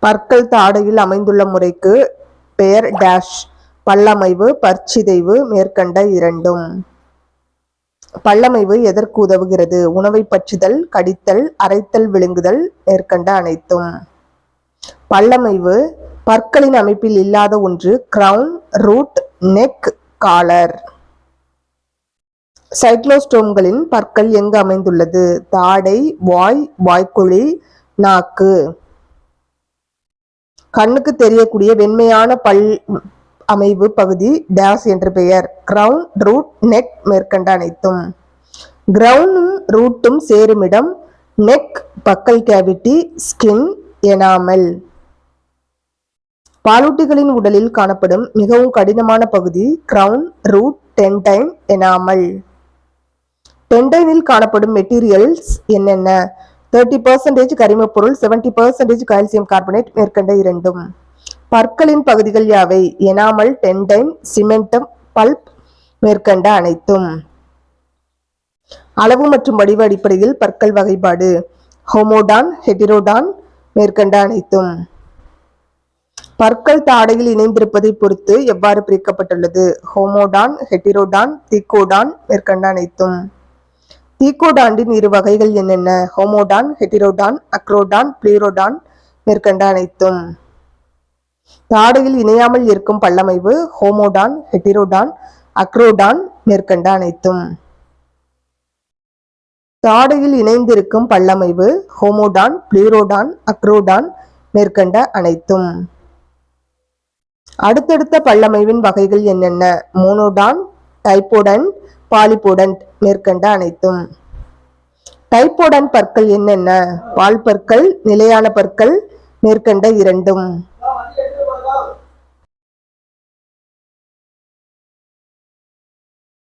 பற்கள் தாடையில் அமைந்துள்ள முறைக்கு பெயர் டேஷ். பல்லமைவு, பற்சிதைவு மேற்கண்ட இரண்டும். பல்லமைவு எதற்கு உதவுகிறது? உணவை பற்றுதல், கடித்தல், அரைத்தல், விழுங்குதல் மேற்கண்ட அனைத்தும். பல்லமைவு பற்களின் அமைப்பில் இல்லாத ஒன்று. Crown, root, neck, collar. சைக்ளோஸ்டோம்களின் பற்கள் எங்கு அமைந்துள்ளது? தாடை, வாய், வாய்க்குழி, நாக்கு. கண்ணுக்கு தெரியக்கூடிய வெண்மையான பல் அமைவு பகுதி டேஸ் என்று பெயர். கிரவுன், ரூட், நெக் மேற்கண்ட அனைத்தும். கிரவுனும் ரூட்டும் சேருமிடம் neck, buccal cavity, skin, enamel. பாலூட்டிகளின் உடலில் காணப்படும் மிகவும் கடினமான பகுதி கிரவுன், ரூட், டெண்டைன், எனாமல். டெண்டைனில் காணப்படும் மெட்டீரியல்ஸ் என்னென்ன? 30% கரிமப்பொருள், 70% கால்சியம் கார்பனேட் மேற்கண்ட இரண்டும். பற்களின் பகுதிகள் யாவை? எனாமல், டெண்டைன், சிமெண்டம், பல்ப் மேற்கண்ட அனைத்தும். அளவு மற்றும் வடிவ அடிப்படையில் பற்கள் வகைப்பாடு. ஹோமோடான், ஹெட்டிரோடான் மேற்கண்ட அனைத்தும். பற்கள் தாடையில் இணைந்திருப்பதை பொறுத்து எவ்வாறு பிரிக்கப்பட்டுள்ளது? ஹோமோடான், ஹெட்டிரோடான், தீக்கோடான் மேற்கண்ட அனைத்தும். தீக்கோடாண்டின் இரு வகைகள் என்னென்ன? ஹோமோடான், ஹெட்டிரோடான், அக்ரோடான், பிளீரோடான் மேற்கண்ட அனைத்தும். தாடையில் இணையாமல் இருக்கும் பல்லமைவு ஹோமோடான், ஹெட்டிரோடான், அக்ரோடான் மேற்கண்ட அனைத்தும். தாடையில் இணைந்திருக்கும் பல்லமைவு ஹோமோடான், பிளீரோடான், அக்ரோடான் மேற்கண்ட அனைத்தும். அடுத்தடுத்த பல்லமைவின் வகைகள் என்னென்ன? மோனோடான், டைப்போடன்ட், பாலிபோடன்ட் மேற்கண்ட அனைத்தும். டைப்போடன்ட் பற்கள் என்னென்ன? பால் பற்கள், நிலையான பற்கள் மேற்கண்ட இரண்டும்.